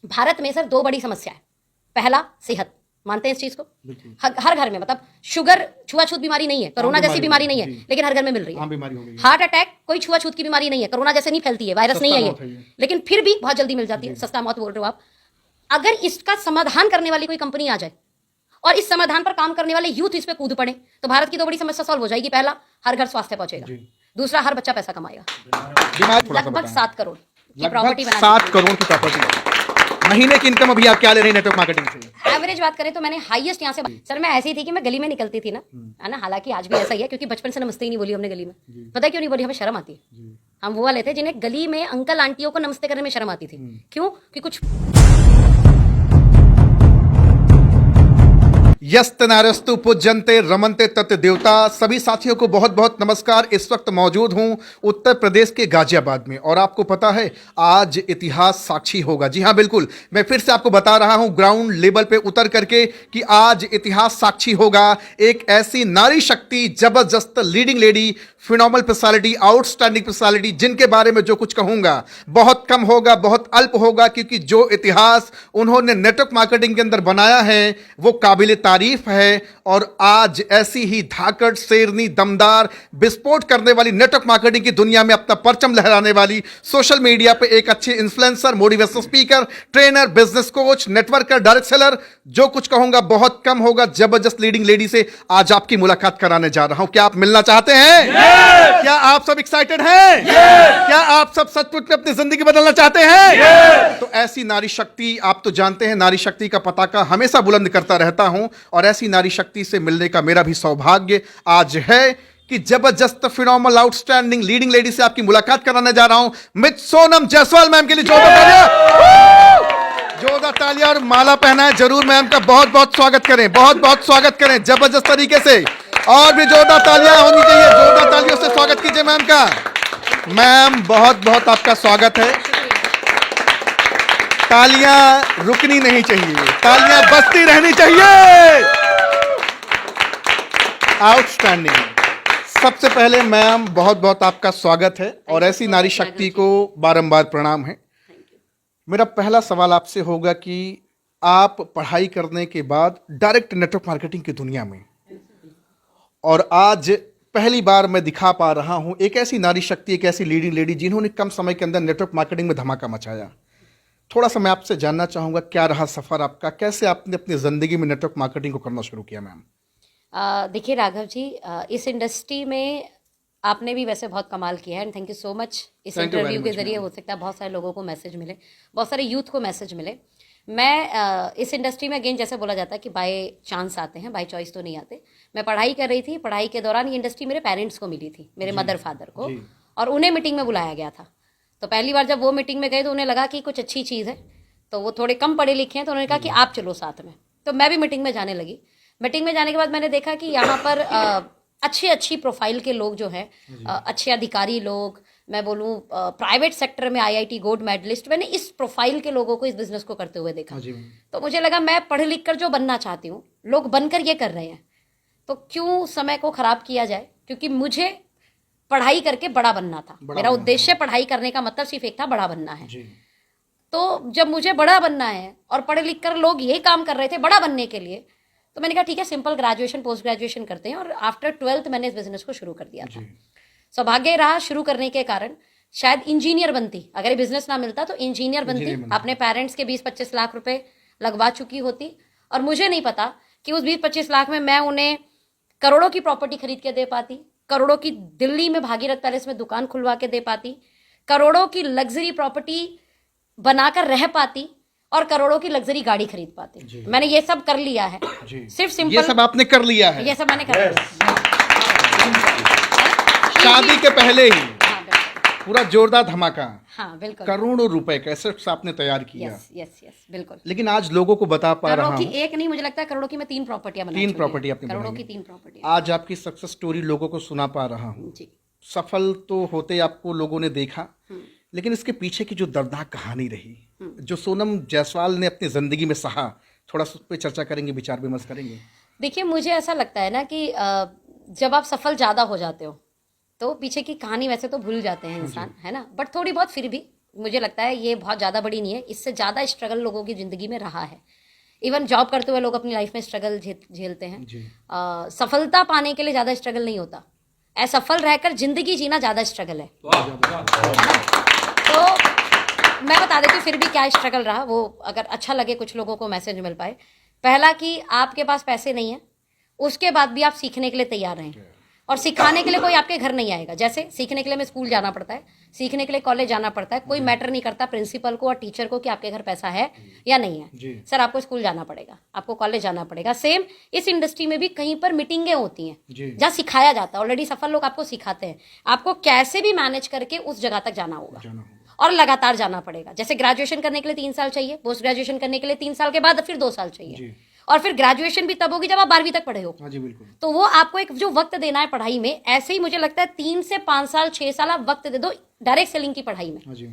भारत में सर दो बड़ी समस्या है। पहला, सेहत, मानते हैं इस चीज को? हर घर में, मतलब शुगर छुआछूत बीमारी नहीं है, कोरोना जैसी बीमारी नहीं है, लेकिन हर घर में मिल रही है। हार्ट अटैक कोई छुआछूत की बीमारी नहीं है, कोरोना जैसे नहीं फैलती है, वायरस नहीं है ये, लेकिन फिर भी बहुत जल्दी मिल जाती है। सस्ता मौत बोल रहे हो आप। अगर इसका समाधान करने वाली कोई कंपनी आ जाए और इस समाधान पर काम करने वाले यूथ इस पे कूद पड़े तो भारत की दो बड़ी समस्या सॉल्व हो जाएगी। पहला, हर घर स्वास्थ्य पहुंचेगा। दूसरा, हर बच्चा पैसा कमाएगा। लगभग 7 करोड़ की प्रॉपर्टी बनानी। 7 करोड़ की प्रॉपर्टी। महीने की इनकम अभी आप क्या ले रहे हैं नेटवर्क मार्केटिंग से? एवरेज बात करें तो मैंने हाईएस्ट यहाँ से, सर मैं ऐसी थी कि मैं गली में निकलती थी ना, है ना, हालांकि आज भी ऐसा ही है, क्योंकि बचपन से नमस्ते ही नहीं बोली हमने गली में। पता है क्यों नहीं बोली? हमें शर्म आती है। हम वो वाले थे जिन्हें गली में अंकल आंटियों को नमस्ते करने में शर्म आती थी। क्यों? कि कुछ यस्त नारस्तु पूज्यन्ते रमन्ते तत् देवता। सभी साथियों को बहुत बहुत नमस्कार। इस वक्त मौजूद हूं उत्तर प्रदेश के गाजियाबाद में और आपको पता है आज इतिहास साक्षी होगा। जी हां बिल्कुल, मैं फिर से आपको बता रहा हूं ग्राउंड लेवल पे उतर करके कि आज इतिहास साक्षी होगा। एक ऐसी नारी शक्ति, जबरदस्त leading lady, phenomenal personality, outstanding personality, जिनके बारे में जो कुछ कहूंगा बहुत कम होगा, बहुत अल्प होगा, क्योंकि जो इतिहास उन्होंने नेटवर्क मार्केटिंग के अंदर बनाया है वो काबिल तारीफ है। और आज ऐसी ही धाकड़, शेरनी, दमदार, विस्फोट करने वाली नेटवर्क मार्केटिंग की दुनिया में अपना परचम लहराने वाली, सोशल मीडिया पे एक अच्छे influencer, motivational speaker, trainer, business coach, networker, direct seller, जो कुछ कहूंगा बहुत कम होगा। जबरदस्त लीडिंग लेडी से आज आपकी मुलाकात कराने जा रहा हूं। क्या आप मिलना चाहते हैं? क्या आप सब एक्साइटेड हैं? क्या आप सब सचमुच में अपनी जिंदगी बदलना चाहते हैं? तो ऐसी नारी शक्ति, आप तो जानते हैं नारी शक्ति का पताका हमेशा बुलंद करता रहता हूं और ऐसी नारी शक्ति से मिलने का मेरा भी सौभाग्य आज है कि जबरदस्त, फिनोमिनल, आउटस्टैंडिंग लीडिंग लेडी से आपकी मुलाकात कराने जा रहा हूं। मिस सोनम जायसवाल मैम के लिए जोरदार तालियां और माला पहनाएं जरूर। मैम का बहुत बहुत स्वागत करें, बहुत बहुत स्वागत करें जबरदस्त तरीके से। और भी जोरदार तालियां होनी चाहिए, जोरदार तालियों से स्वागत कीजिए मैम का। मैम बहुत बहुत आपका स्वागत है। तालियां रुकनी नहीं चाहिए, तालियां बजती रहनी चाहिए। आउटस्टैंडिंग। सबसे पहले मैम बहुत बहुत आपका स्वागत है और ऐसी नारी शक्ति को बारंबार प्रणाम है। मेरा पहला सवाल आपसे होगा कि आप पढ़ाई करने के बाद डायरेक्ट नेटवर्क मार्केटिंग की दुनिया में, और आज पहली बार मैं दिखा पा रहा हूं एक ऐसी नारी शक्ति, एक ऐसी लीडिंग लेडी जिन्होंने कम समय के अंदर नेटवर्क मार्केटिंग में धमाका मचाया। थोड़ा सा मैं आपसे जानना चाहूंगा क्या रहा सफर आपका, कैसे आपने अपनी जिंदगी में नेटवर्क मार्केटिंग को करना शुरू किया मैम? देखिए राघव जी, इस इंडस्ट्री में आपने भी वैसे बहुत कमाल किया है and thank you so much. इस इंटरव्यू के जरिए हो सकता है बहुत सारे लोगों को मैसेज मिले, बहुत सारे यूथ को मैसेज मिले। मैं इस इंडस्ट्री में अगेन जैसे बोला जाता है कि बाय चांस आते हैं, बाय चॉइस तो नहीं आते। मैं पढ़ाई कर रही थी, पढ़ाई के दौरान ये इंडस्ट्री मेरे पेरेंट्स को मिली थी, मेरे मदर फादर को, और उन्हें मीटिंग में बुलाया गया था। तो पहली बार जब वो मीटिंग में गए तो उन्हें लगा कि कुछ अच्छी चीज़ है, तो वो थोड़े कम पढ़े लिखे हैं, तो उन्होंने कहा कि आप चलो साथ में। तो मैं भी मीटिंग में जाने लगी। मीटिंग में जाने के बाद मैंने देखा कि यहाँ पर अच्छी प्रोफाइल के लोग जो हैं, अच्छे अधिकारी लोग, मैं बोलूँ प्राइवेट सेक्टर में IIT गोल्ड मेडलिस्ट, मैंने इस प्रोफाइल के लोगों को इस बिजनेस को करते हुए देखा। तो मुझे लगा मैं पढ़ लिख कर जो बनना चाहती हूँ, लोग बनकर ये कर रहे हैं, तो क्यों समय को खराब किया जाए। क्योंकि मुझे पढ़ाई करके बड़ा बनना था, मेरा उद्देश्य पढ़ाई करने का मतलब सिर्फ एक था, बड़ा बनना है। तो जब मुझे बड़ा बनना है और पढ़ लिख कर लोग यही काम कर रहे थे बड़ा बनने के लिए, तो मैंने कहा ठीक है, सिंपल ग्रेजुएशन पोस्ट ग्रेजुएशन करते हैं। और आफ्टर 12th मैंने इस बिजनेस को शुरू कर दिया था। सौभाग्य रहा शुरू करने के कारण, शायद इंजीनियर बनती, अगर ये बिजनेस ना मिलता तो इंजीनियर बनती, अपने पेरेंट्स के 20-25 लाख रुपए लगवा चुकी होती। और मुझे नहीं पता कि उस 20-25 लाख में मैं उन्हें करोड़ों की प्रॉपर्टी खरीद के दे पाती, करोड़ों की दिल्ली में भागीरथ पैलेस में दुकान खुलवा के दे पाती, करोड़ों की लग्जरी प्रॉपर्टी बनाकर रह पाती, और करोड़ों की लग्जरी गाड़ी खरीद पाते। मैंने ये सब कर लिया है, सिर्फ सिंपल ये सब आपने कर लिया है, ये सब मैंने कर लिया। शादी के पहले ही पूरा जोरदार धमाका। हाँ बिल्कुल, करोड़ों रुपए का एसेट्स आपने तैयार किया। यस बिल्कुल। लेकिन आज लोगों को बता पा रहा हूँ, करोड़ों की एक नहीं, मुझे लगता है करोड़ों की मैं 3 प्रॉपर्टियां बना चुकी हूं। 3 प्रॉपर्टी आपने करोड़ों बनाई। की 3 प्रॉपर्टी। आज आपकी सक्सेस स्टोरी लोगों को सुना पा रहा हूँ। सफल तो होते आपको लोगों ने देखा, लेकिन इसके पीछे की जो दर्दनाक कहानी रही, जो सोनम जायसवाल ने अपनी जिंदगी में सहा, थोड़ा सा उस पर चर्चा करेंगे, विचार विमर्श करेंगे। देखिए मुझे ऐसा लगता है ना कि जब आप सफल ज़्यादा हो जाते हो तो पीछे की कहानी वैसे तो भूल जाते हैं इंसान, है ना, बट थोड़ी बहुत फिर भी मुझे लगता है ये बहुत ज़्यादा बड़ी नहीं है, इससे ज़्यादा स्ट्रगल लोगों की ज़िंदगी में रहा है। इवन जॉब करते हुए लोग अपनी लाइफ में स्ट्रगल झेलते हैं। सफलता पाने के लिए ज़्यादा स्ट्रगल नहीं होता, असफल रहकर जिंदगी जीना ज़्यादा स्ट्रगल है ना? तो मैं बता देती हूँ फिर भी क्या स्ट्रगल रहा, वो अगर अच्छा लगे कुछ लोगों को मैसेज मिल पाए। पहला कि आपके पास पैसे नहीं है, उसके बाद भी आप सीखने के लिए तैयार रहें, और सिखाने के लिए कोई आपके घर नहीं आएगा। जैसे सीखने के लिए हमें स्कूल जाना पड़ता है, सीखने के लिए कॉलेज जाना पड़ता है, कोई मैटर नहीं करता प्रिंसिपल को और टीचर को कि आपके घर पैसा है या नहीं है। सर आपको स्कूल जाना पड़ेगा, आपको कॉलेज जाना पड़ेगा। सेम इस इंडस्ट्री में भी कहीं पर मीटिंगें होती हैं जहाँ सिखाया जाता है, ऑलरेडी सफल लोग आपको सिखाते हैं, आपको कैसे भी मैनेज करके उस जगह तक जाना होगा और लगातार जाना पड़ेगा। जैसे ग्रेजुएशन करने के लिए 3 साल चाहिए, पोस्ट ग्रेजुएशन करने के लिए 3 साल के बाद फिर 2 साल चाहिए, और फिर ग्रेजुएशन भी तब होगी जब आप 12वीं तक पढ़े हो। हाँ जी बिल्कुल। तो वो आपको एक जो वक्त देना है पढ़ाई में, ऐसे ही मुझे लगता है 3 से 5 साल 6 साल आप वक्त दे दो डायरेक्ट सेलिंग की पढ़ाई में। हाँ जी।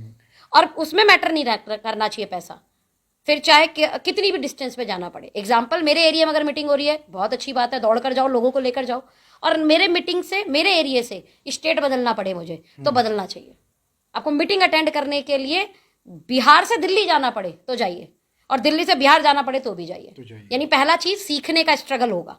और उसमें मैटर नहीं करना चाहिए पैसा, फिर चाहे कितनी भी डिस्टेंस पे जाना पड़े। एग्जाम्पल, मेरे एरिया में अगर मीटिंग हो रही है, बहुत अच्छी बात है, दौड़ कर जाओ, लोगों को लेकर जाओ, और मेरे मीटिंग से, मेरे एरिया से स्टेट बदलना पड़े मुझे तो बदलना चाहिए। आपको मीटिंग अटेंड करने के लिए बिहार से दिल्ली जाना पड़े तो जाइए, और दिल्ली से बिहार जाना पड़े तो भी जाइए। यानी पहला चीज सीखने का स्ट्रगल होगा।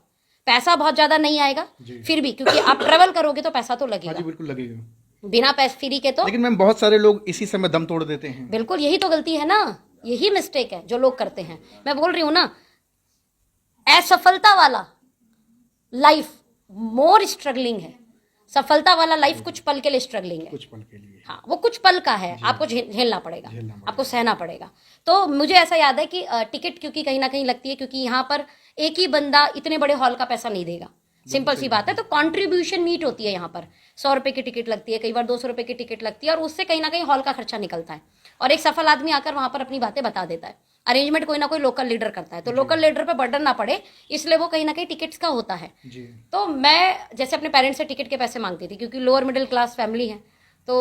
पैसा बहुत ज्यादा नहीं आएगा फिर भी, क्योंकि आप ट्रेवल करोगे तो पैसा तो लगेगा। हाँ जी बिल्कुल लगेगा, बिना पैसे फ्री के तो। लेकिन मैम बहुत सारे लोग इसी समय दम तोड़ देते हैं। बिल्कुल, यही तो गलती है ना, यही मिस्टेक है जो लोग करते हैं। मैं बोल रही हूं ना, असफलता वाला लाइफ मोर स्ट्रगलिंग है, सफलता वाला लाइफ कुछ पल के लिए स्ट्रगलिंग है, कुछ पल के लिए। हाँ, वो कुछ पल का है, आपको झेलना पड़ेगा, आपको सहना पड़ेगा। तो मुझे ऐसा याद है कि टिकट क्योंकि कहीं ना कहीं लगती है, क्योंकि यहाँ पर एक ही बंदा इतने बड़े हॉल का पैसा नहीं देगा, सिंपल सी बात है। तो कंट्रीब्यूशन मीट होती है यहाँ पर, 100 रुपए की टिकट लगती है, कई बार 200 रुपए की टिकट लगती है, और उससे कहीं ना कहीं हॉल का खर्चा निकलता है, और एक सफल आदमी आकर वहां पर अपनी बातें बता देता है। अरेंजमेंट कोई ना कोई लोकल लीडर करता है, तो लोकल लीडर पे बर्डन ना पड़े, इसलिए वो कहीं ना कहीं टिकट्स का होता है। तो मैं जैसे अपने पेरेंट्स से टिकट के पैसे मांगती थी, क्योंकि लोअर मिडिल क्लास फैमिली है, तो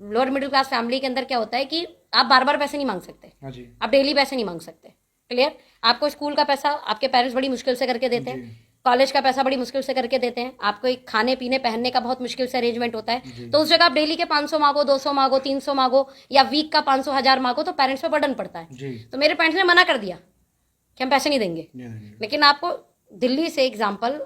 लोअर मिडिल क्लास फैमिली के अंदर क्या होता है कि आप बार बार पैसे नहीं मांग सकते, आप डेली पैसे नहीं मांग सकते। क्लियर? आपको स्कूल का पैसा आपके पेरेंट्स बड़ी मुश्किल से करके देते हैं, कॉलेज का पैसा बड़ी मुश्किल से करके देते हैं, आपको एक खाने पीने पहनने का बहुत मुश्किल से अरेंजमेंट होता है। तो उस जगह आप डेली के 500 मांगो, 200 मांगो, 300 मांगो, या वीक का 500 1000 मांगो, तो पेरेंट्स पे बर्डन पड़ता है। तो मेरे पेरेंट्स ने मना कर दिया कि हम पैसे नहीं देंगे, लेकिन आपको दिल्ली से एग्जाम्पल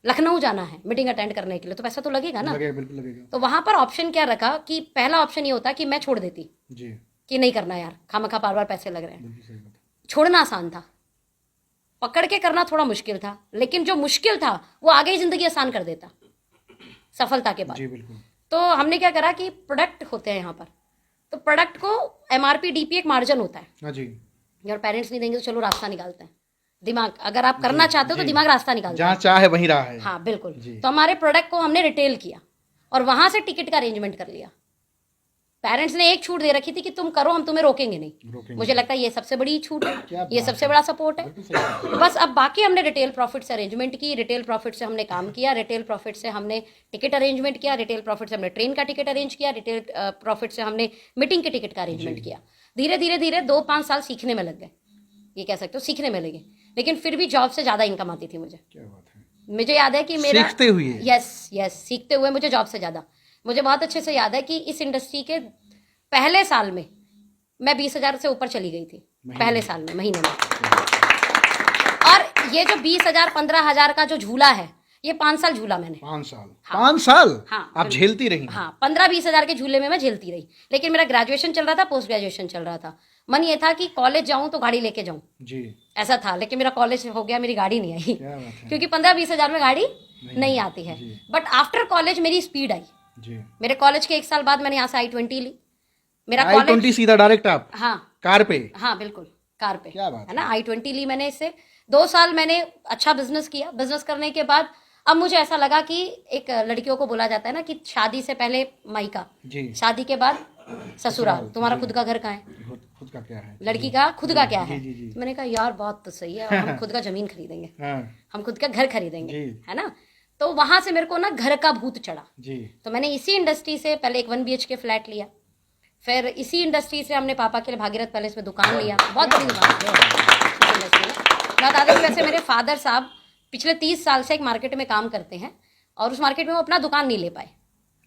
लखनऊ जाना है मीटिंग अटेंड करने के लिए, तो पैसा तो लगेगा ना। बिल्कुल लगेगा। तो वहां पर ऑप्शन क्या रखा कि पहला ऑप्शन ये होता कि मैं छोड़ देती कि नहीं करना यार, खामखा बार बार पैसे लग रहे हैं। छोड़ना आसान था, पकड़ के करना थोड़ा मुश्किल था, लेकिन जो मुश्किल था वो आगे ही जिंदगी आसान कर देता सफलता के बाद। तो हमने क्या करा कि प्रोडक्ट होते हैं यहाँ पर, तो प्रोडक्ट को MRP DP एक मार्जिन होता है। हाँ जी। और पेरेंट्स नहीं देंगे तो चलो रास्ता निकालते हैं, दिमाग, अगर आप करना चाहते हो तो दिमाग रास्ता निकालता है, जहाँ चाहे वहीं राह है। हाँ बिल्कुल। तो हमारे प्रोडक्ट को हमने रिटेल किया और वहां से टिकट का अरेंजमेंट कर लिया। पेरेंट्स ने एक छूट दे रखी थी कि तुम करो, हम तुम्हें रोकेंगे नहीं। मुझे लगता है ये सबसे बड़ी छूट है, ये सबसे बड़ा सपोर्ट है। बस अब बाकी हमने रिटेल प्रॉफिट से अरेंजमेंट की, रिटेल प्रॉफिट से हमने काम किया, रिटेल प्रॉफिट से हमने टिकट अरेंजमेंट किया, रिटेल प्रॉफिट से हमने ट्रेन का टिकट अरेंज किया, रिटेल प्रॉफिट से हमने मीटिंग के टिकट का अरेंजमेंट किया। धीरे धीरे धीरे 2-5 साल सीखने में लग गए, ये कह सकते हो, सीखने में लगे। लेकिन फिर भी जॉब से ज्यादा इनकम आती थी मुझे। क्या बात है। मुझे याद है कि मेरा सीखते हुए, यस सीखते हुए मुझे जॉब से ज्यादा, मुझे बहुत अच्छे से याद है कि इस इंडस्ट्री के पहले साल में मैं 20,000 से ऊपर चली गई थी, पहले साल में, महीने में। और ये जो 20,000 15,000 का जो झूला है, ये 5 साल झूला मैंने। 5 साल? हाँ। 5 साल? हाँ, आप झेलती रही? हाँ, 15-20 हजार के झूले में मैं झेलती रही। लेकिन मेरा ग्रेजुएशन चल रहा था, पोस्ट ग्रेजुएशन चल रहा था। मन ये था कि कॉलेज जाऊं तो गाड़ी लेके जाऊं जी, ऐसा था। लेकिन मेरा कॉलेज हो गया, मेरी गाड़ी नहीं आई, क्योंकि 15-20 हजार में गाड़ी नहीं आती है। बट आफ्टर कॉलेज मेरी स्पीड आई जी। मेरे कॉलेज के 1 साल बाद मैंने यहाँ से I-20 ली। मेरा I-20 सीधा डायरेक्ट आप? हाँ, कार पे? हाँ बिल्कुल, कार पे। क्या बात है ना, I-20 ली मैंने। इससे 2 साल मैंने अच्छा बिजनेस किया। बिजनेस करने के बाद अब मुझे ऐसा लगा कि एक लड़कियों को बोला जाता है ना कि शादी से पहले मायका, शादी के बाद ससुराल। तुम्हारा खुद का घर कहाँ है? खुद का क्या है? लड़की का खुद का क्या है? मैंने कहा यार बात तो सही है, हम खुद का जमीन खरीदेंगे, हम खुद का घर खरीदेंगे, है ना। तो वहां से मेरे को ना घर का भूत चढ़ा जी। तो मैंने इसी इंडस्ट्री से पहले एक 1 BHK फ्लैट लिया, फिर इसी इंडस्ट्री से हमने पापा के लिए भागीरथ पैलेस में दुकान लिया, बहुत बड़ी दुकान। वैसे मेरे फादर साहब पिछले 30 साल से एक मार्केट में काम करते हैं और उस मार्केट में वो अपना दुकान नहीं ले पाए,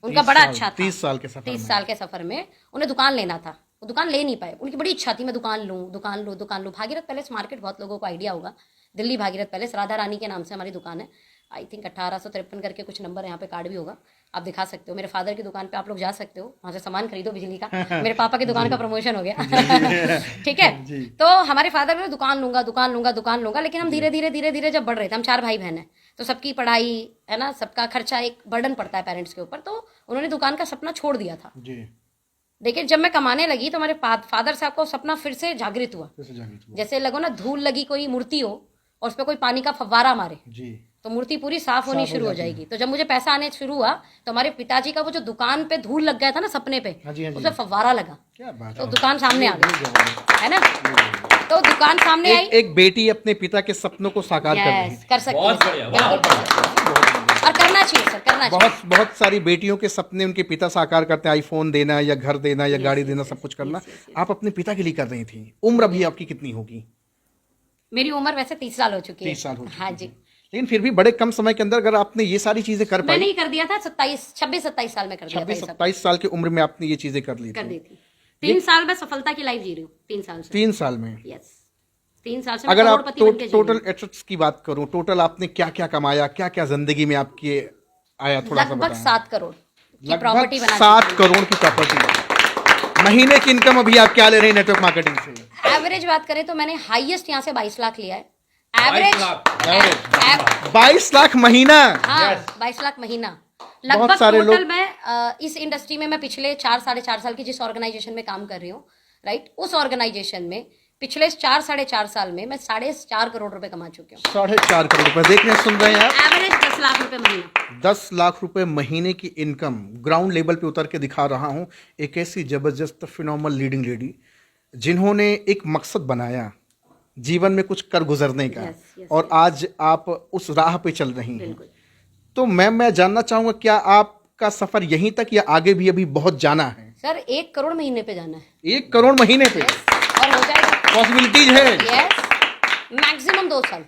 उनका बड़ा अच्छा था। 30 साल के सफर 30 में। साल के सफर में उन्हें दुकान लेना था, वो दुकान ले नहीं पाए। उनकी बड़ी इच्छा थी मैं दुकान लूँ, दुकान लूँ, दुकान लूँ। भागीरथ पैलेस मार्केट बहुत लोगों को आइडिया होगा, दिल्ली भागीरथ पैलेस, राधा रानी के नाम से हमारी दुकान है। आई थिंक 1853 करके कुछ नंबर यहाँ पे कार्ड भी होगा, आप दिखा सकते हो। मेरे फादर की दुकान पे आप लोग जा सकते हो, वहाँ से सामान खरीदो बिजली का। मेरे पापा की दुकान का प्रमोशन हो गया। ठीक है, तो हमारे फादर ने दुकान लूंगा, दुकान लूंगा, दुकान लूंगा, लेकिन हम धीरे धीरे धीरे धीरे जब बढ़ रहे थे, हम 4 भाई बहन हैं, तो सबकी पढ़ाई है ना, सबका खर्चा एक बर्डन पड़ता है पेरेंट्स के ऊपर, तो उन्होंने दुकान का सपना छोड़ दिया था। जी। देखिए जब मैं कमाने लगी तो हमारे फादर साहब को सपना फिर से जागृत हुआ। कैसे जाएंगे? जैसे लगो ना धूल लगी कोई मूर्ति हो और उस पर कोई पानी का फव्वारा मारे, जी। तो मूर्ति पूरी साफ होनी शुरू हो जाएगी। तो जब मुझे पैसा आने शुरू हुआ तो हमारे पिताजी का वो जो दुकान पे धूल लग गया था ना सपने पे, हाँ जी, हाँ जी। उसे फव्वारा लगा, क्या बात तो है। दुकान सामने आ गई, है ना। तो दुकान सामने आई, एक बेटी अपने पिता के सपनों को साकार कर रही यस है। कर सकते बहुत हैं, बढ़िया, बिल्कुल कर सकते हैं। और करना चाहिए सर, करना चाहिए। बहुत बहुत सारी बेटियों के सपने उनके पिता साकार करते हैं, आईफोन देना या घर देना या गाड़ी देना, सब कुछ करना। आप अपने पिता के लिए कर रही थी। उम्र अभी आपकी कितनी होगी? मेरी उम्र वैसे 30 साल हो चुकी है। 30 साल हो चुकी हाँ है। जी। लेकिन फिर भी बड़े कम समय के अंदर अगर आपने ये सारी चीजें कर मैं पाई, नहीं कर दिया था, 26-27 साल में कर दिया था ये 26 सब, 27 साल की उम्र में आपने ये चीजें कर ली कर थी। दी थी। 3 साल में सफलता की लाइफ जी रही हूँ, 3 साल से। 3 साल में। यस, 3 साल से मैं अगर आप करोड़पति बन के जी रही टोटल हूँ। एसेट्स की बात करूं, टोटल आपने क्या क्या कमाया, क्या क्या जिंदगी में आपके आया, थोड़ा सा लगभग बताएं। 7 करोड़ की लगभग प्रॉपर्टी बना 7 करोड़ की प्रॉपर्टी। महीने की इनकम अभी आप क्या ले रहे हैं नेटवर्क मार्केटिंग से? एवरेज बात करें तो मैंने हाईएस्ट यहाँ से 22 लाख लिया है एवरेज। 22 लाख महीना। हाँ, Yes. 22 लाख महीना बहुत लगभग। सारे टोटल लोग- मैं इस इंडस्ट्री में मैं पिछले 4-4.5 साल की जिस ऑर्गेनाइजेशन में काम कर रही हूँ, राइट, उस ऑर्गेनाइजेशन में पिछले 4-4.5 साल में मैं 4.5 करोड़ रुपए कमा चुकी हूँ। 4.5 करोड़ रुपए। देख रहे हैं, सुन रहे हैं आप? एवरेज 10 लाख रुपए महीना। 10 लाख रुपए महीने की इनकम ग्राउंड लेवल पे उतर के दिखा रहा हूं। एक ऐसी जबरदस्त फिनोमिनल लीडिंग लेडी जिन्होंने एक मकसद बनाया जीवन में कुछ कर गुजरने का, Yes, yes, और आज आप उस राह पे चल रही हैं। बिल्कुल। तो मैम, मैं जानना चाहूंगा, क्या आपका सफर यहीं तक या आगे भी अभी बहुत जाना है? सर 1 करोड़ महीने पे जाना है। 1 करोड़ महीने पे और हो जाएगा। पॉसिबिलिटीज है? यस, मैक्सिमम 2 साल।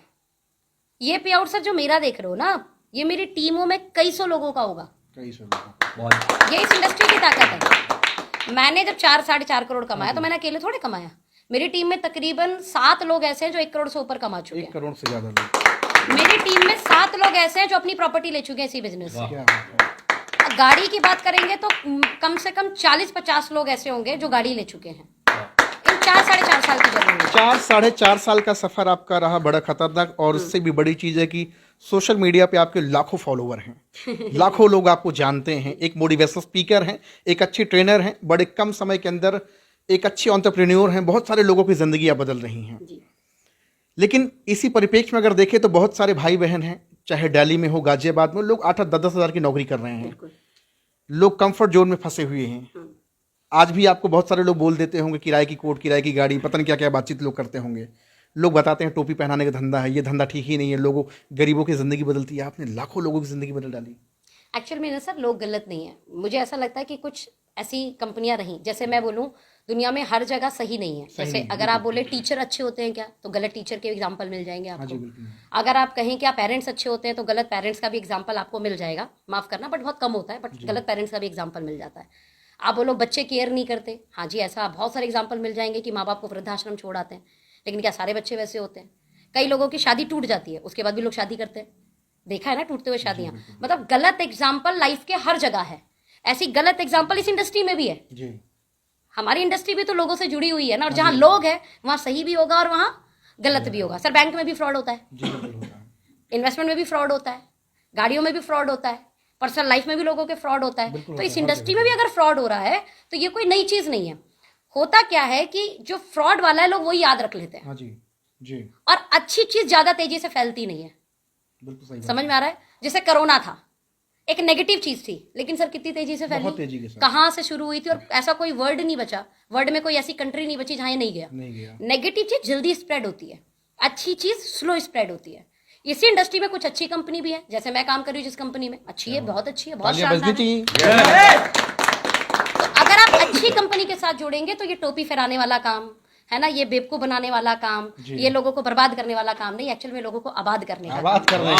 ये पे आउट सर जो मेरा देख रहे हो ना, ये मेरी टीमों में कई सौ लोगों का होगा। बहुत ये इस इंडस्ट्री की ताकत है। मैंने जब 4-4.5 करोड़ कमाया तो मैंने अकेले थोड़े कमाया। मेरी टीम में तकरीबन 7 लोग ऐसे हैं जो 1 करोड़ से ऊपर कमा चुके 1 हैं। करोड़ से ज्यादा लोग। मेरी टीम में 7 लोग ऐसे हैं जो अपनी प्रॉपर्टी ले चुके हैं इसी बिजनेस से। क्या बात है। गाड़ी की बात करेंगे तो कम से कम 40-50 लोग ऐसे होंगे जो गाड़ी ले चुके हैं इन 4-4.5 साल की जर्नी में। 4-4.5 साल का सफर आपका रहा बड़ा खतरनाक, और उससे भी बड़ी चीज है कि सोशल मीडिया पे आपके लाखों फॉलोवर हैं। लाखों लोग आपको जानते हैं। एक मोटिवेशनल स्पीकर हैं, एक अच्छी ट्रेनर हैं, बड़े कम समय के अंदर एक अच्छी एंटरप्रेन्योर हैं। बहुत सारे लोगों की जिंदगियां बदल रही हैं। जी। लेकिन इसी परिप्रेक्ष्य में अगर देखें तो बहुत सारे भाई बहन हैं, चाहे दिल्ली में हो, गाजियाबाद में, लोग 8-8, 10-10 हज़ार की नौकरी कर रहे हैं। बिल्कुल। लोग कंफर्ट जोन में फंसे हुए हैं। आज भी आपको बहुत सारे लोग बोल देते होंगे किराए की कोट, किराए की गाड़ी, पता नहीं क्या क्या बातचीत लोग करते होंगे। लोग बताते हैं टोपी पहनाने का धंधा है, ये धंधा ठीक ही नहीं है, लोगों गरीबों की ज़िंदगी बदलती है। आपने लाखों लोगों की ज़िंदगी बदल डाली। एक्चुअल में ना सर लोग गलत नहीं है। मुझे ऐसा लगता है कि कुछ ऐसी कंपनियां रहीं, जैसे मैं बोलूं दुनिया में हर जगह सही नहीं है। जैसे अगर आप बोले टीचर अच्छे होते हैं क्या, तो गलत टीचर के एग्जाम्पल मिल जाएंगे आपको। अगर आप कहें क्या पेरेंट्स अच्छे होते हैं, तो गलत पेरेंट्स का भी एग्जाम्पल आपको मिल जाएगा। माफ करना बट बहुत कम होता है, बट गलत पेरेंट्स का भी एग्जाम्पल मिल जाता है। आप बोलो बच्चे केयर नहीं करते, हाँ जी ऐसा बहुत सारे एग्जाम्पल मिल जाएंगे कि माँ बाप को वृद्धाश्रम छोड़ आते हैं। लेकिन क्या सारे बच्चे वैसे होते हैं? कई लोगों की शादी टूट जाती है, उसके बाद भी लोग शादी करते हैं। देखा है ना टूटते हुए शादियां। मतलब गलत एग्जाम्पल लाइफ के हर जगह है। ऐसी गलत एग्जाम्पल इस इंडस्ट्री में भी है। जी। हमारी इंडस्ट्री भी तो लोगों से जुड़ी हुई है ना, और जहां लोग हैं वहां सही भी होगा और वहां गलत भी होगा। सर बैंक में भी फ्रॉड होता है, इन्वेस्टमेंट में भी फ्रॉड होता है, गाड़ियों में भी फ्रॉड होता है, पर्सनल लाइफ में भी लोगों के फ्रॉड होता है। तो इस इंडस्ट्री में भी अगर फ्रॉड हो रहा है तो ये कोई नई चीज नहीं है। होता क्या है कि जो फ्रॉड वाला है लोग वही याद रख लेते हैं, हाँ जी जी, और अच्छी चीज ज्यादा तेजी से फैलती नहीं है। बिल्कुल सही बात। समझ में आ रहा है? जैसे कोरोना था, एक नेगेटिव चीज थी, लेकिन सर कितनी तेजी से बहुत तेजी फैली, के साथ। कहां से शुरू हुई थी, और ऐसा कोई वर्ड नहीं बचा, वर्ड में कोई ऐसी कंट्री नहीं बची जहां ये नहीं गया। नहीं गया। नेगेटिव चीज जल्दी स्प्रेड होती है, अच्छी चीज स्लो स्प्रेड होती है। इसी इंडस्ट्री में कुछ अच्छी कंपनी भी है, जैसे मैं काम कर रही हूँ जिस कंपनी में, अच्छी है, बहुत अच्छी है, बहुत तालियां बजनी शानदार है। चाहिए। तो अगर आप अच्छी कंपनी के साथ जुड़ेंगे तो ये टोपी फहराने वाला काम है ना, ये बेवकूफ बनाने वाला काम, ये लोगों को बर्बाद करने वाला काम नहीं, एक्चुअल में लोगों को आबाद करने का बात कर रहे हैं।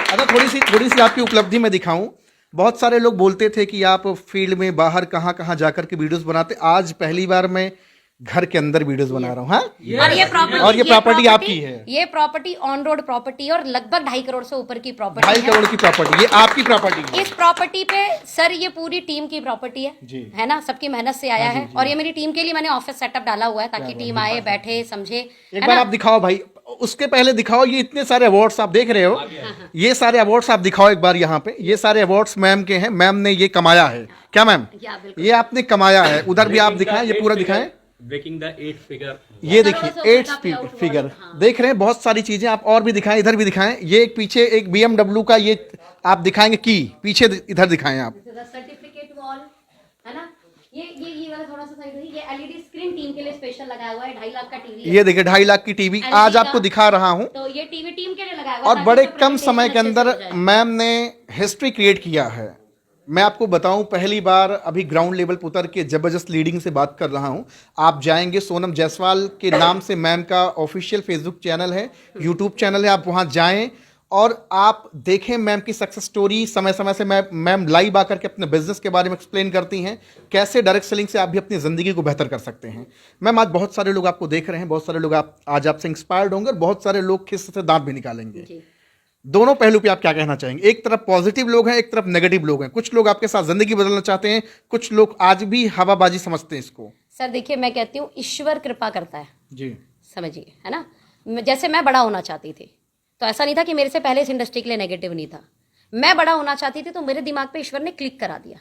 अच्छा, थोड़ी सी आपकी उपलब्धि मैं दिखाऊं। बहुत सारे लोग बोलते थे कि आप फील्ड में बाहर कहाँ कहाँ जाकर के वीडियोस बनाते, आज पहली बार मैं घर के अंदर वीडियोस बना रहा हूँ। हाँ, और ये प्रॉपर्टी आपकी है। ये प्रॉपर्टी ऑन रोड प्रॉपर्टी और लगभग 2.5 करोड़ से ऊपर की प्रॉपर्टी 2.5 करोड़ की प्रॉपर्टी, ये आपकी प्रॉपर्टी है। इस प्रॉपर्टी पे सर ये पूरी टीम की प्रॉपर्टी है जी। है ना, सबकी मेहनत से आया है। और ये मेरी टीम के लिए मैंने ऑफिस सेटअप डाला हुआ है ताकि टीम आए, बैठे, समझे। एक बार आप दिखाओ भाई, उसके पहले दिखाओ, ये इतने सारे अवार्ड्स आप देख रहे हो, ये सारे अवार्ड्स आप दिखाओ एक बार यहाँ पे। ये सारे अवार्ड्स मैम के हैं, मैम ने ये कमाया है। क्या मैम? ये आपने कमाया है। उधर भी आप दिखाएं, ये पूरा दिखाएं। ब्रेकिंग द 8 फिगर, ये देखिए 8 फिगर देख रहे हैं, बहुत सारी चीजें आप और भी दिखाएं, इधर भी दिखाएं। ये एक पीछे एक BMW का ये आप दिखाएंगे की, पीछे इधर दिखाएं आप। सर्टिफिकेट वॉल है ना, ये वाला थोड़ा सा साइड है, ये LED स्क्रीन टीम के लिए स्पेशल लगाया हुआ है। 2.5 लाख का टीवी, ये देखिए 2.5 लाख की टीवी आज आपको दिखा रहा हूं। तो ये टीवी टीम के लिए लगाया हुआ है और बड़े कम समय के अंदर मैम ने हिस्ट्री क्रिएट किया है। मैं आपको बताऊं, पहली बार अभी ग्राउंड लेवल पर उतर के जबरदस्त लीडिंग से बात कर रहा हूं। आप जाएंगे, सोनम जायसवाल के नाम से मैम का ऑफिशियल फेसबुक चैनल है, यूट्यूब चैनल है, आप वहां जाएं और आप देखें मैम की सक्सेस स्टोरी। समय समय से मैम लाइव आकर के अपने बिजनेस के बारे में एक्सप्लेन करती हैं, कैसे डायरेक्ट सेलिंग से आप भी अपनी ज़िंदगी को बेहतर कर सकते हैं। मैम आज बहुत सारे लोग आपको देख रहे हैं, बहुत सारे लोग आज आपसे इंस्पायर्ड होंगे और बहुत सारे लोग खिस्से से दांत भी निकालेंगे। दोनों पहलू पे आप क्या कहना चाहेंगे? एक तरफ पॉजिटिव लोग हैं, एक तरफ नेगेटिव लोग हैं। कुछ लोग आपके साथ जिंदगी बदलना चाहते हैं, कुछ लोग आज भी हवाबाजी समझते हैं इसको। सर देखिए, मैं कहती हूँ ईश्वर कृपा करता है जी, समझिए, है ना। जैसे मैं बड़ा होना चाहती थी, तो ऐसा नहीं था कि मेरे से पहले इस इंडस्ट्री के लिए नेगेटिव नहीं था। मैं बड़ा होना चाहती थी तो मेरे दिमाग पे ईश्वर ने क्लिक करा दिया।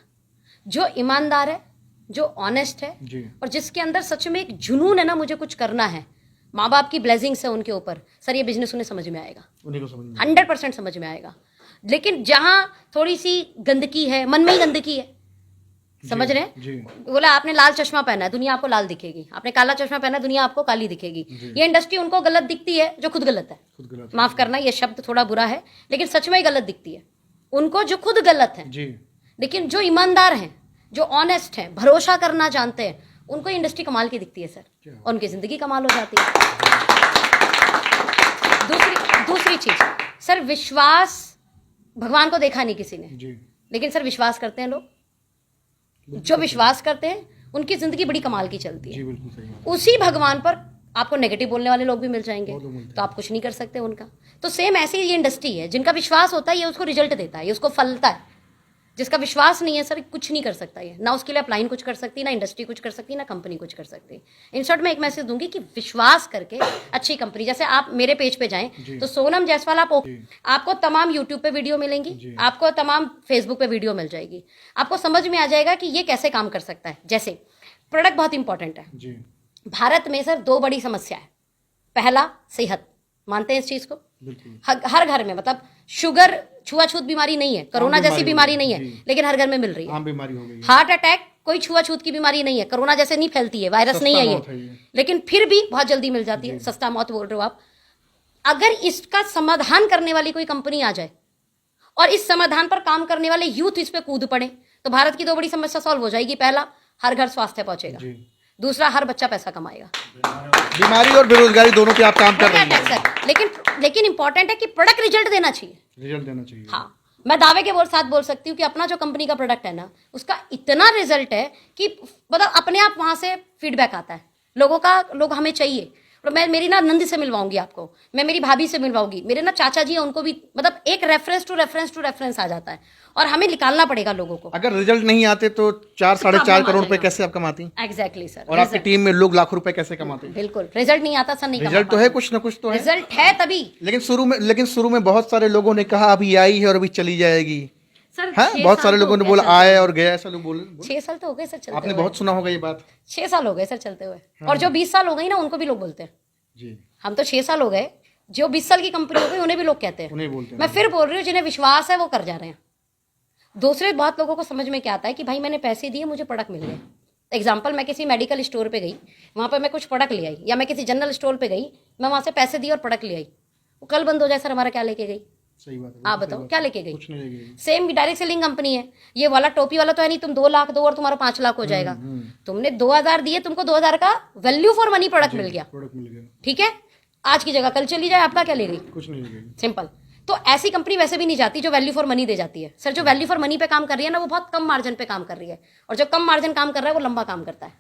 जो ईमानदार है, जो ऑनेस्ट है जी। और जिसके अंदर सच में एक जुनून है ना, मुझे कुछ करना है, माँ बाप की ब्लेसिंग्स है उनके ऊपर, सर ये बिजनेस उन्हें समझ में आएगा, उन्हीं को समझ में 100% समझ में आएगा। लेकिन जहां थोड़ी सी गंदगी है, मन में ही गंदगी है, समझ रहे हैं। जी। बोला आपने लाल चश्मा पहना है, दुनिया आपको लाल दिखेगी। आपने काला चश्मा पहना है, दुनिया आपको काली दिखेगी। ये इंडस्ट्री उनको गलत दिखती है जो खुद गलत है। खुद गलत माफ करना, ये शब्द थोड़ा बुरा है, लेकिन सच में ही गलत दिखती है उनको जो खुद गलत है। जी। लेकिन जो ईमानदार हैं, जो ऑनेस्ट हैं, भरोसा करना जानते हैं, उनको इंडस्ट्री कमाल की दिखती है सर, और उनकी जिंदगी कमाल हो जाती है। दूसरी चीज सर, विश्वास, भगवान को देखा नहीं किसी ने जी। लेकिन सर विश्वास करते हैं लोग। जो विश्वास करते हैं उनकी जिंदगी बड़ी कमाल की चलती है। जी बिल्कुल सही है। उसी भगवान पर आपको नेगेटिव बोलने वाले लोग भी मिल जाएंगे, तो आप कुछ नहीं कर सकते उनका। तो सेम ऐसी ये इंडस्ट्री है, जिनका विश्वास होता है ये उसको रिजल्ट देता है, ये उसको फलता है। जिसका विश्वास नहीं है सर, कुछ नहीं कर सकता ये, ना उसके लिए अपलाइन कुछ कर सकती, ना इंडस्ट्री कुछ कर सकती, ना कंपनी कुछ कर सकती। इन शॉर्ट में एक मैसेज दूंगी कि विश्वास करके अच्छी कंपनी, जैसे आप मेरे पेज पे जाएं तो सोनम जायसवाल आपको तमाम यूट्यूब पे वीडियो मिलेंगी, आपको तमाम फेसबुक पे वीडियो मिल जाएगी। आपको समझ में आ जाएगा कि ये कैसे काम कर सकता है। जैसे प्रोडक्ट बहुत इंपॉर्टेंट है जी। भारत में सर, 2 बड़ी समस्या है। पहला सेहत, मानते हैं इस चीज को, हर घर में, मतलब शुगर छुआछूत बीमारी नहीं है, कोरोना जैसी बीमारी नहीं है, लेकिन हर घर में मिल रही है। आम बीमारी हो गई। हार्ट अटैक कोई छुआछूत की बीमारी नहीं है, कोरोना जैसे नहीं फैलती है, वायरस नहीं है ये, लेकिन फिर भी बहुत जल्दी मिल जाती है। सस्ता मौत बोल रहे हो आप। अगर इसका समाधान करने वाली कोई कंपनी आ जाए और इस समाधान पर काम करने वाले यूथ इस पे कूद पड़े, तो भारत की 2 बड़ी समस्या सॉल्व हो जाएगी। पहला, हर घर स्वास्थ्य पहुंचेगा। दूसरा, हर बच्चा पैसा कमाएगा। बीमारी और बेरोजगारी दोनों पे आप काम कर रहे हैं सर, लेकिन इंपॉर्टेंट है कि प्रोडक्ट रिजल्ट देना चाहिए। रिजल्ट देना चाहिए। हाँ, मैं दावे के साथ बोल सकती हूँ कि अपना जो कंपनी का प्रोडक्ट है ना, उसका इतना रिजल्ट है कि मतलब अपने आप वहां से फीडबैक आता है लोग हमें चाहिए। और मैं मेरी ना नंदी से मिलवाऊंगी आपको, मैं मेरी भाभी से मिलवाऊंगी, मेरे ना चाचा जी हैं उनको भी, मतलब एक रेफरेंस टू रेफरेंस आ जाता है और हमें निकालना पड़ेगा लोगों को। अगर रिजल्ट नहीं आते तो 4-4.5 करोड़ रुपए कैसे आप कमाती? Exactly sir. और आपकी टीम में लोग लाखों रुपए कैसे कमाते? बिल्कुल, रिजल्ट नहीं आता सर, नहीं रिजल्ट तो है, कुछ ना कुछ तो है, रिजल्ट है तभी। लेकिन शुरू में बहुत सारे लोगों ने कहा अभी आई है और अभी चली जाएगी सर। हाँ, बहुत सारे लोगों ने बोला आए और गया, ऐसा लोग बोले। 6 साल तो हो गए सर चलते आपने हुए। बहुत सुना होगा ये बात। 6 साल हो गए सर चलते हुए। और जो 20 साल हो गई ना, उनको भी लोग बोलते हैं जी। हम तो 6 साल हो गए, जो 20 साल की कंपनी हो गई उन्हें भी लोग कहते हैं, उन्हें बोलते हैं। मैं फिर बोल रही हूँ, जिन्हें विश्वास है वो कर जा रहे हैं। दूसरे बहुत लोगों को समझ में क्या आता है कि भाई मैंने पैसे दिए, मुझे प्रोडक्ट मिल गए। एग्जाम्पल, मैं किसी मेडिकल स्टोर पे गई, वहाँ पर मैं कुछ प्रोडक्ट ले आई, या मैं किसी जनरल स्टोर पे गई, मैं वहाँ से पैसे दिए और प्रोडक्ट ले आई, वो कल बंद हो जाए सर, हमारा क्या लेके गई? सही बात है। आप बताओ क्या लेके गई? कुछ नहीं लेके गई। सेम डायरेक्ट सेलिंग कंपनी है, ये वाला टोपी वाला तो है नहीं तुम 2 लाख दो और तुम्हारा 5 लाख हो जाएगा। तुमने 2000 दिए, तुमको 2000 का वैल्यू फॉर मनी प्रोडक्ट मिल गया, प्रोडक्ट मिल गया, ठीक है। आज की जगह कल चली जाए, आपका क्या ले गई? कुछ नहीं ले गई। सिंपल। तो ऐसी कंपनी वैसे भी नहीं जाती जो वैल्यू फॉर मनी दे जाती है सर। जो वैल्यू फॉर मनी पे काम कर रही है ना, वो बहुत कम मार्जिन पे काम कर रही है, और जो कम मार्जिन काम कर रहा है वो लंबा काम करता है।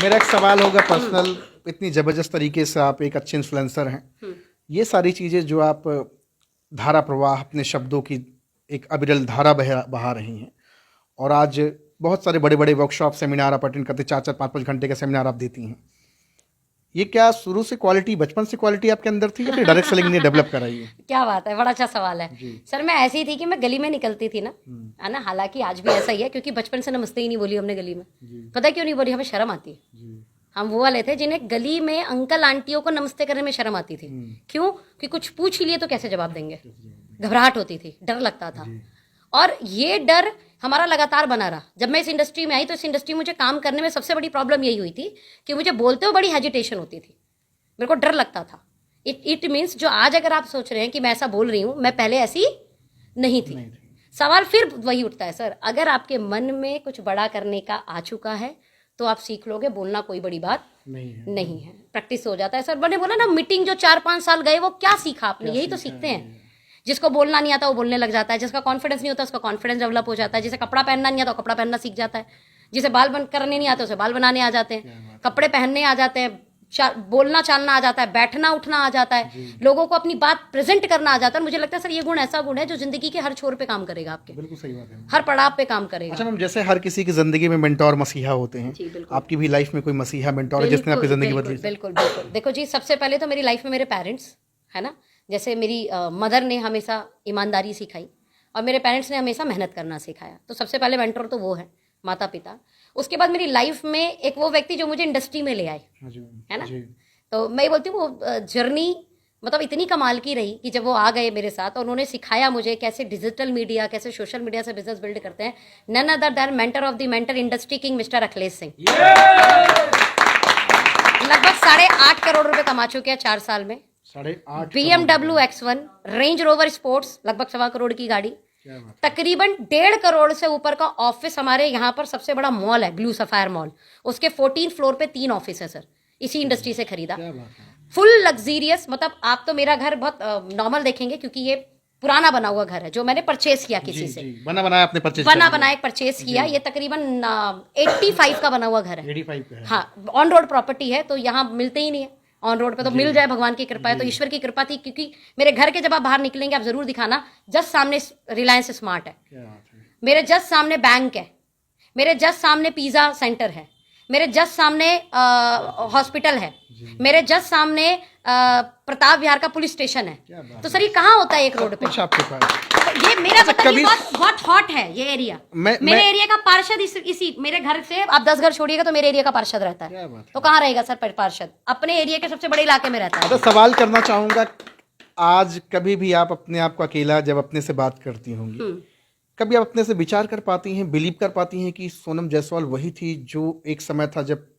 मेरा एक सवाल होगा पर्सनल, इतनी जबरदस्त तरीके से आप एक अच्छे इन्फ्लुएंसर हैं, ये सारी चीज़ें जो आप धारा प्रवाह अपने शब्दों की एक अविरल धारा बहा रही हैं, और आज बहुत सारे बड़े बड़े वर्कशॉप सेमिनार आप अटेंड करते, 4-4 5-5 घंटे का सेमिनार आप देती हैं, ये क्या शुरू से क्वालिटी, बचपन से क्वालिटी आपके अंदर थी या फिर डायरेक्ट सेलिंग ने डेवलप कराई है? क्या बात है, बड़ा अच्छा सवाल है सर। मैं ऐसी ही थी कि मैं गली में निकलती थी ना, है ना, हालांकि आज भी ऐसा ही है, क्योंकि बचपन से नमस्ते ही नहीं बोली हमने गली में। पता है क्यों नहीं बोली? हमें शर्म आती है। हम वो वाले थे जिन्हें गली में अंकल आंटियों को नमस्ते करने में शर्म आती थी। क्यों? कि कुछ पूछ ही लिए तो कैसे जवाब देंगे, घबराहट होती थी, डर लगता था। और ये डर हमारा लगातार बना रहा। जब मैं इस इंडस्ट्री में आई तो इस इंडस्ट्री में मुझे काम करने में सबसे बड़ी प्रॉब्लम यही हुई थी कि मुझे बोलते हुए बड़ी हेजिटेशन होती थी, मेरे को डर लगता था। इट मीन्स जो आज अगर आप सोच रहे हैं कि मैं ऐसा बोल रही हूं, मैं पहले ऐसी नहीं थी। सवाल फिर वही उठता है सर, अगर आपके मन में कुछ बड़ा करने का आ चुका है तो आप सीख लोगे, बोलना कोई बड़ी बात नहीं है। प्रैक्टिस हो जाता है सर। मैंने बोला ना, मीटिंग जो 4-5 साल गए वो क्या सीखा आपने? यही तो सीखते हैं। जिसको बोलना नहीं आता वो बोलने लग जाता है, जिसका कॉन्फिडेंस नहीं होता उसका कॉन्फिडेंस डेवलप हो जाता है, जिसे कपड़ा पहनना नहीं आता वो कपड़ा पहनना सीख जाता है, जिसे बाल बन करने नहीं आते उसे बाल बनाने आ जाते हैं, कपड़े पहनने आ जाते हैं, बोलना चालना आ जाता है, बैठना उठना आ जाता है, लोगों को अपनी बात प्रेजेंट करना आ जाता है। मुझे लगता है सर ये गुण ऐसा गुण है जो जिंदगी के हर छोर पे काम करेगा आपके। बिल्कुल सही बात है। हर पड़ाव पे काम करेगा। अच्छा मैम, जैसे हर किसी की जिंदगी में मेंटोर मसीहा होते हैं, आपकी भी लाइफ में कोई मसीहा मेंटोर है जिसने आपकी जिंदगी बदली? बिल्कुल बिल्कुल। देखो जी, सबसे पहले तो मेरी लाइफ में मेरे पेरेंट्स, है ना, जैसे मेरी मदर ने हमेशा ईमानदारी सिखाई और मेरे पेरेंट्स ने हमेशा मेहनत करना सिखाया। तो सबसे पहले मेंटोर तो वो है, माता पिता। उसके बाद मेरी लाइफ में एक वो व्यक्ति जो मुझे इंडस्ट्री में ले आए, है ना। तो मैं ये बोलती हूँ वो जर्नी मतलब इतनी कमाल की रही कि जब वो आ गए मेरे साथ और उन्होंने सिखाया मुझे कैसे डिजिटल मीडिया, कैसे सोशल मीडिया से बिजनेस बिल्ड करते हैं। None other than mentor of the mentor industry king mister Akhilesh Singh. लगभग 8.5 करोड़ रुपए कमा चुके हैं 4 साल में। 8.5 BMW X1, range rover sports लगभग 1.25 करोड़ की गाड़ी, तकरीबन 1.5 करोड़ से ऊपर का ऑफिस। हमारे यहाँ पर सबसे बड़ा मॉल है ब्लू सफायर मॉल, उसके 14 फ्लोर पे 3 ऑफिस है सर, इसी इंडस्ट्री से खरीदा। फुल लग्जीरियस, मतलब आप तो मेरा घर बहुत नॉर्मल देखेंगे क्योंकि ये पुराना बना हुआ घर है जो मैंने परचेस किया किसी से। बना बनाया आपने परचेस? बना बनाया परचेस किया। ये तकरीबन 85 का बना हुआ घर है। 85 का है। हाँ, ऑन रोड प्रॉपर्टी है, तो यहाँ मिलते ही नहीं है। ऑन रोड पे तो मिल जाए, भगवान की कृपा है। तो ईश्वर की कृपा थी, क्योंकि मेरे घर के जब आप बाहर निकलेंगे आप जरूर दिखाना, जस्ट सामने रिलायंस स्मार्ट है, मेरे जस्ट सामने बैंक है, मेरे जस्ट सामने पिज्जा सेंटर है, मेरे जस्ट सामने हॉस्पिटल है, मेरे जस्ट सामने प्रताप विहार का पुलिस स्टेशन है। तो सर ये कहाँ होता है एक रोड पे? आपके पास तो ये मेरा मतलब ये बहुत हॉट है ये एरिया। मेरे एरिया का पार्षद इसी मेरे घर से आप 10 घर छोड़िएगा तो मेरे एरिया का पार्षद रहता है। तो कहाँ रहेगा सर पार्षद? अपने एरिया के सबसे बड़े इलाके में रहता है। तो सवाल करना चाहूंगा, आज कभी भी आप अपने आप को अकेला जब अपने से बात करती होंगी, कभी आप अपने से विचार कर पाती हैं, बिलीव कर पाती हैं कि सोनम जायसवाल वही थी जो एक समय था जब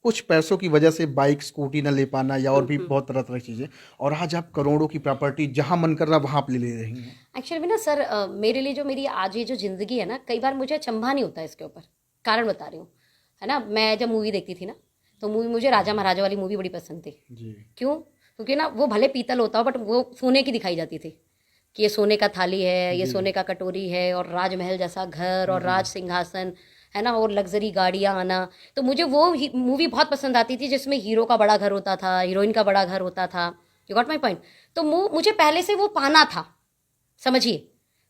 कुछ पैसों की वजह से बाइक स्कूटी न ले पाना या और भी बहुत तरह तरह की चीज़ें, और आज आप करोड़ों की प्रॉपर्टी जहां मन कर रहा वहां आप ले रही हैं? एक्चुअली ना सर, मेरे लिए जो मेरी आज ये जो जिंदगी है ना, कई बार मुझे अचंभा नहीं होता इसके ऊपर। कारण बता रही हूँ, है ना। मैं जब मूवी देखती थी ना, तो मूवी मुझे राजा महाराजा वाली मूवी बड़ी पसंद थी जी। क्यों? क्योंकि ना वो भले पीतल होता हो बट वो सोने की दिखाई जाती थी कि ये सोने का थाली है, ये सोने का कटोरी है, और राजमहल जैसा घर और राज सिंहासन, है ना, और लग्जरी गाड़ियाँ आना। तो मुझे वो मूवी बहुत पसंद आती थी जिसमें हीरो का बड़ा घर होता था, हीरोइन का बड़ा घर होता था। You got my point? तो मुझे पहले से वो पाना था, समझिए।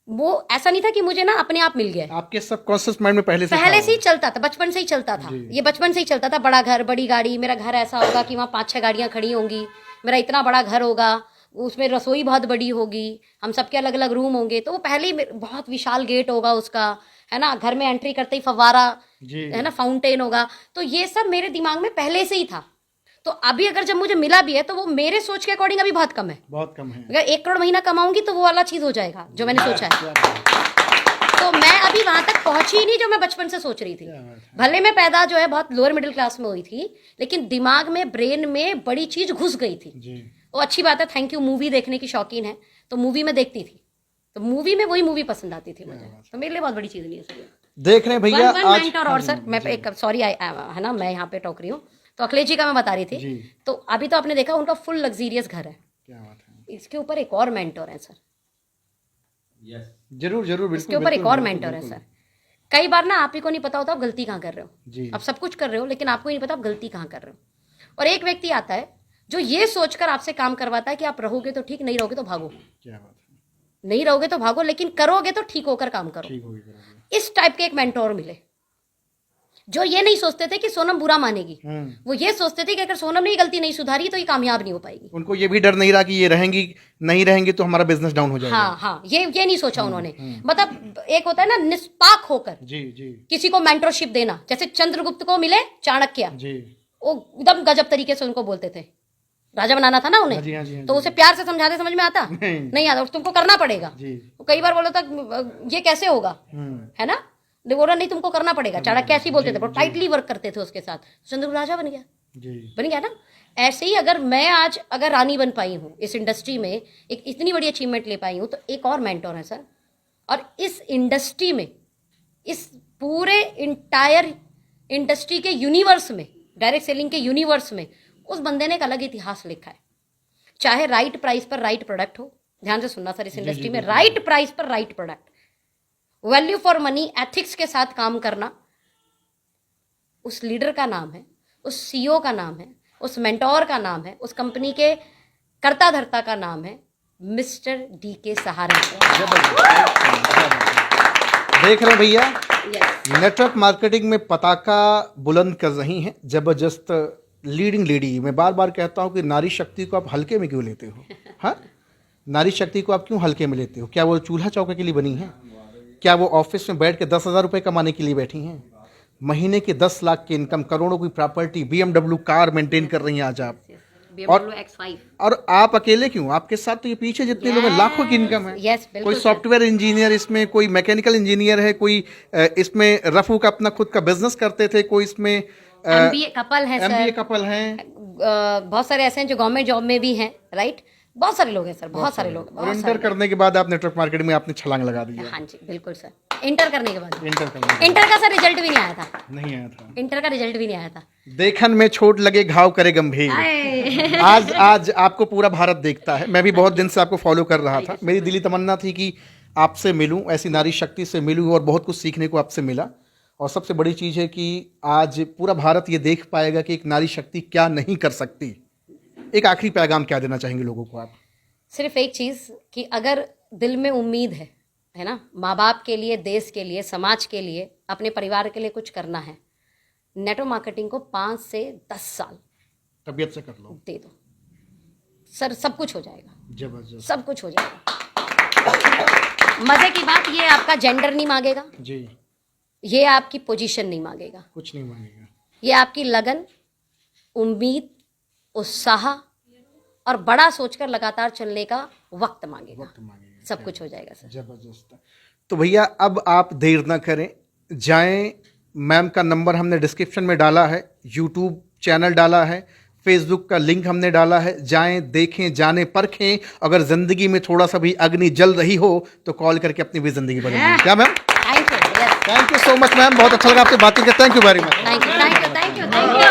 वो ऐसा नहीं था कि मुझे ना अपने आप मिल गया। आपके सबकॉन्शियस माइंड में पहले से ही चलता था, बचपन से ही चलता था। ये बचपन से ही चलता था, बड़ा घर बड़ी गाड़ी। मेरा घर ऐसा होगा कि वहाँ 5-6 गाड़ियाँ खड़ी होंगी, मेरा इतना बड़ा घर होगा, उसमें रसोई बहुत बड़ी होगी, हम सबके अलग अलग रूम होंगे। तो वो पहले ही बहुत विशाल गेट होगा उसका, है ना। घर में एंट्री करते ही फव्वारा, है ना, फाउंटेन होगा। तो ये सब मेरे दिमाग में पहले से ही था। तो अभी अगर जब मुझे मिला भी है तो वो मेरे सोच के अकॉर्डिंग अभी बहुत कम है। अगर 1 करोड़ महीना कमाऊंगी तो वो वाला चीज हो जाएगा जो मैंने सोचा है। तो मैं अभी वहां तक पहुंची ही नहीं जो मैं बचपन से सोच रही थी। भले मैं पैदा जो है बहुत लोअर मिडिल क्लास में हुई थी, लेकिन दिमाग में, ब्रेन में बड़ी चीज घुस गई थी। वो अच्छी बात है, थैंक यू। मूवी देखने की शौकीन है तो मूवी में देखती थी, तो मूवी में वही मूवी पसंद आती थी मुझे। तो मेरे लिए बहुत बड़ी चीज नहीं है सर। देख रहे हैं भैया आज। और सर मैं एक सॉरी है ना, मैं यहाँ पे टोक रही हूँ। तो अखिलेश जी का मैं बता रही थी। तो अभी तो आपने देखा उनका फुल लग्जीरियस घर है, इसके ऊपर एक और मेंटोर है सर, yes. जरूर जरूर इसके ऊपर एक और मेंटोर है सर। कई बार ना आप ही को नहीं पता होता आप गलती कहाँ कर रहे जी। हो, आप सब कुछ कर रहे हो लेकिन आपको ही नहीं पता आप गलती कहाँ कर रहे हो। और एक व्यक्ति आता है जो ये सोचकर आपसे काम करवाता है कि आप रहोगे तो ठीक, नहीं रहोगे तो भागो, क्या बात है, नहीं रहोगे तो भागो, लेकिन करोगे तो ठीक होकर काम करो। ठीक होगी करोगे। इस टाइप के एक मेंटोर मिले जो ये नहीं सोचते थे कि सोनम बुरा मानेगी, वो ये सोचते थे कि अगर सोनम ने ये गलती नहीं सुधारी तो ये कामयाब नहीं हो पाएगी। उनको ये भी डर नहीं रहा कि ये रहेंगी, नहीं रहेंगी तो हमारा बिजनेस डाउन हो जाएगा। हाँ हाँ, ये नहीं सोचा उन्होंने। मतलब एक होता है ना निष्पाक होकर जी जी किसी को मेंटरशिप देना, जैसे चंद्रगुप्त को मिले चाणक्य, जी। वो एकदम गजब तरीके से उनको बोलते थे, राजा बनाना था ना हाँ जी, उन्हें, हाँ जी, हाँ तो जी। उसे प्यार से समझाते समझ में आता नहीं। आता, तुमको करना पड़ेगा। जी। वो कई बार बोला था ये कैसे होगा, है ना, बोला नहीं तुमको करना पड़ेगा। चाणक्य ऐसे ही बोलते थे, बहुत टाइटली वर्क करते थे उसके साथ, चंद्रगुप्त राजा बन गया, जी बन गया ना। ऐसे ही अगर मैं आज अगर रानी बन पाई हूँ इस इंडस्ट्री में, एक इतनी बड़ी अचीवमेंट ले पाई हूँ, तो एक और मेंटोर है सर। और इस इंडस्ट्री में, इस पूरे इंटायर इंडस्ट्री के यूनिवर्स में, डायरेक्ट सेलिंग के यूनिवर्स में उस बंदे ने एक अलग इतिहास लिखा है। चाहे राइट प्राइस पर राइट प्रोडक्ट हो, ध्यान से सुनना सर, इस इंडस्ट्री में राइट प्राइस पर right product, value for money, ethics के साथ काम करना, उस लीडर का नाम है, उस सीईओ का नाम है, उस मेंटोर का नाम है, उस कंपनी के कर्ता धर्ता का नाम है मिस्टर DK सहारनपुर। देख रहे हैं भैया, Yes. नेटवर्क मार्केटिंग में पताका बुलंद कर रही हैं जबरदस्त लीडिंग लेडी। मैं बार बार कहता हूं कि नारी शक्ति को आप हल्के में क्यों लेते हो? हाँ, नारी शक्ति को आप क्यों हल्के में लेते हो? क्या वो चूल्हा चौके के लिए बनी है? क्या वो ऑफिस में बैठ के 10,000 रुपये कमाने के लिए बैठी हैं? महीने के 10 लाख की इनकम, करोड़ों की प्रॉपर्टी, BMW कार मेंटेन कर रही हैं आज आप। BMW X5। और आप अकेले क्यों? आपके साथ तो ये पीछे जितने लोग हैं, लाखों की इनकम है। Yes, बिल्कुल कोई सर। सॉफ्टवेयर इंजीनियर इसमें, कोई मैकेनिकल इंजीनियर है, कोई इसमें रफू का अपना खुद का बिजनेस करते थे, कोई इसमें MBA कपल है सर, MBA कपल हैं, बहुत सारे ऐसे हैं जो गवर्नमेंट जॉब में भी हैं, राइट, बहुत सारे लोग हैं सर, बहुत सारे लोग, और बहुत इंटर सारे। करने के बाद आप नेटवर्क मार्केटिंग में आपने छलांग लगा दी है। हाँ जी बिल्कुल सर, इंटर करने के बाद, इंटर करने इंटर का सर रिजल्ट भी नहीं आया था, के नहीं आया था। इंटर का रिजल्ट भी नहीं आया था। देखन में छोट लगे घाव करे गंभीर। आए। आज आपको पूरा भारत देखता है। मैं भी बहुत दिन से आपको फॉलो कर रहा था। मेरी दिली तमन्ना थी कि आपसे मिलूं, ऐसी नारी शक्ति से मिलूं, और बहुत कुछ सीखने को आपसे मिला। और सबसे बड़ी चीज़ है कि आज पूरा भारत ये देख पाएगा कि एक नारी शक्ति क्या नहीं कर सकती। एक आखिरी पैगाम क्या देना चाहेंगे लोगों को आप? सिर्फ एक चीज़ कि अगर दिल में उम्मीद है ना, माँ बाप के लिए, देश के लिए, समाज के लिए, अपने परिवार के लिए कुछ करना है, नेटवर्क मार्केटिंग को 5 से 10 साल तबीयत से कर लो, दे दो सर, सब कुछ हो जाएगा, जबरदस्त सब कुछ हो जाएगा। मजे की बात, ये आपका जेंडर नहीं मांगेगा, जी, ये आपकी पोजीशन नहीं मांगेगा, कुछ नहीं मांगेगा। ये आपकी लगन, उम्मीद, उत्साह और बड़ा सोचकर लगातार चलने का वक्त मांगेगा, सब कुछ हो जाएगा सर। जबरदस्त। तो भैया अब आप देर ना करें, जाएं, मैम का नंबर हमने डिस्क्रिप्शन में डाला है, यूट्यूब चैनल डाला है, फेसबुक का लिंक हमने डाला है, जाएं, देखें, जाने, परखें। अगर ज़िंदगी में थोड़ा सा भी अग्नि जल रही हो तो कॉल करके अपनी भी ज़िंदगी बदलिए। क्या ma'am? Thank you, thank you so much ma'am, बहुत अच्छा लगा आपसे बातें करके। Thank you very much. Thank you, thank you, thank you, thank you.